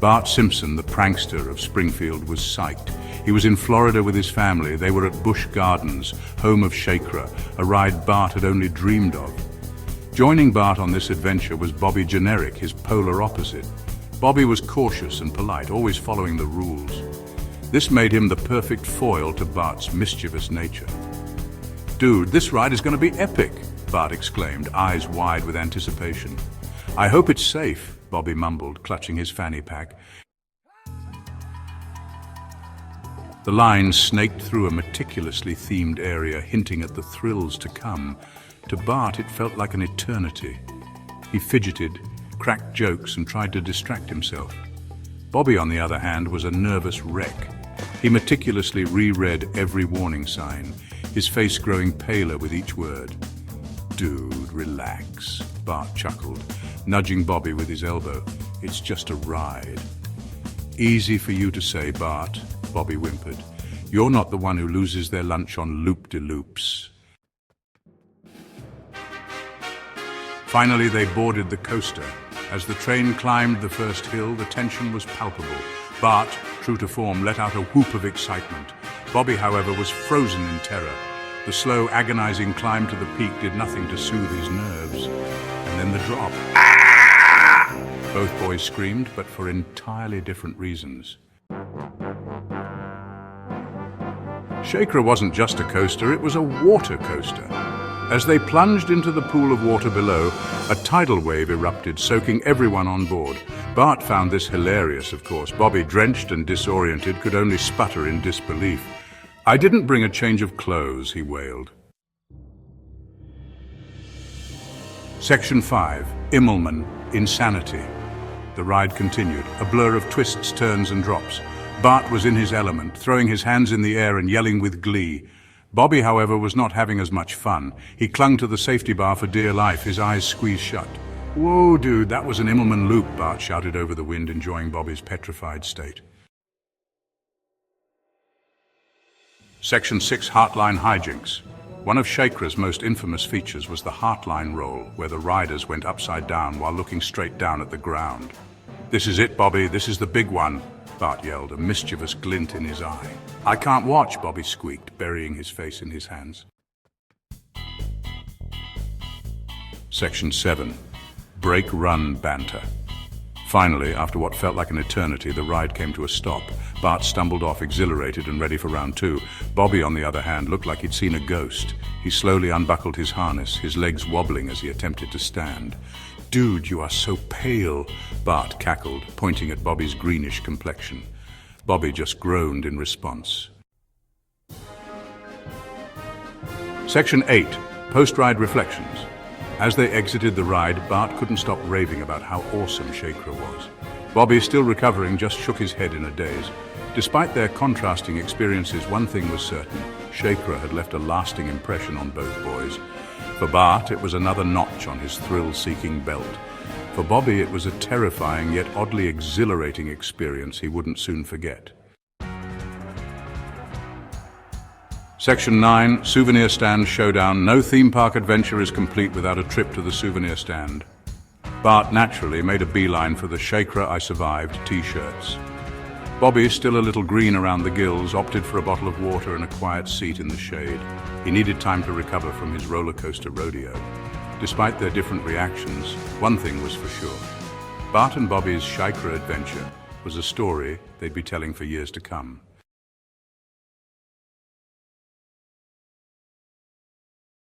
Bart Simpson, the prankster of Springfield, was psyched. He was in Florida with his family. They were at Busch Gardens, home of SheiKra, a ride Bart had only dreamed of. Joining Bart on this adventure was Bobby Generic, his polar opposite. Bobby was cautious and polite, always following the rules. This made him the perfect foil to Bart's mischievous nature. "Dude, this ride is going to be epic," Bart exclaimed, eyes wide with anticipation. "I hope it's safe," Bobby mumbled, clutching his fanny pack. The line snaked through a meticulously themed area, hinting at the thrills to come. To Bart, it felt like an eternity. He fidgeted, cracked jokes, and tried to distract himself. Bobby, on the other hand, was a nervous wreck. He meticulously reread every warning sign, his face growing paler with each word. "Dude, relax," Bart chuckled, nudging Bobby with his elbow. "It's just a ride." "Easy for you to say, Bart," Bobby whimpered. "You're not the one who loses their lunch on loop-de-loops." Finally, they boarded the coaster. As the train climbed the first hill, the tension was palpable. Bart, true to form, let out a whoop of excitement. Bobby, however, was frozen in terror. The slow, agonizing climb to the peak did nothing to soothe his nerves. And then the drop. Ah! Both boys screamed, but for entirely different reasons. SheiKra wasn't just a coaster, it was a water coaster. As they plunged into the pool of water below, a tidal wave erupted, soaking everyone on board. Bart found this hilarious, of course. Bobby, drenched and disoriented, could only sputter in disbelief. "I didn't bring a change of clothes," he wailed. Section 5. Immelman, Insanity. The ride continued, a blur of twists, turns, and drops. Bart was in his element, throwing his hands in the air and yelling with glee. Bobby, however, was not having as much fun. He clung to the safety bar for dear life, his eyes squeezed shut. "Whoa, dude, that was an Immelman loop," Bart shouted over the wind, enjoying Bobby's petrified state. Section 6. Heartline Hijinks. One of SheiKra's most infamous features was the heartline roll, where the riders went upside down while looking straight down at the ground. "This is it, Bobby, this is the big one," Bart yelled, a mischievous glint in his eye. "I can't watch," Bobby squeaked, burying his face in his hands. Section 7. Break-run banter. Finally, after what felt like an eternity, the ride came to a stop. Bart stumbled off, exhilarated and ready for round 2. Bobby, on the other hand, looked like he'd seen a ghost. He slowly unbuckled his harness, his legs wobbling as he attempted to stand. "Dude, you are so pale," Bart cackled, pointing at Bobby's greenish complexion. Bobby just groaned in response. Section 8. Post-ride reflections. As they exited the ride, Bart couldn't stop raving about how awesome SheiKra was. Bobby, still recovering, just shook his head in a daze. Despite their contrasting experiences, one thing was certain: SheiKra had left a lasting impression on both boys. For Bart, it was another notch on his thrill-seeking belt. For Bobby, it was a terrifying yet oddly exhilarating experience he wouldn't soon forget. Section 9. Souvenir Stand Showdown. No theme park adventure is complete without a trip to the souvenir stand. Bart naturally made a beeline for the SheiKra I Survived t-shirts. Bobby, still a little green around the gills, opted for a bottle of water and a quiet seat in the shade. He needed time to recover from his roller coaster rodeo. Despite their different reactions, one thing was for sure. Bart and Bobby's SheiKra adventure was a story they'd be telling for years to come.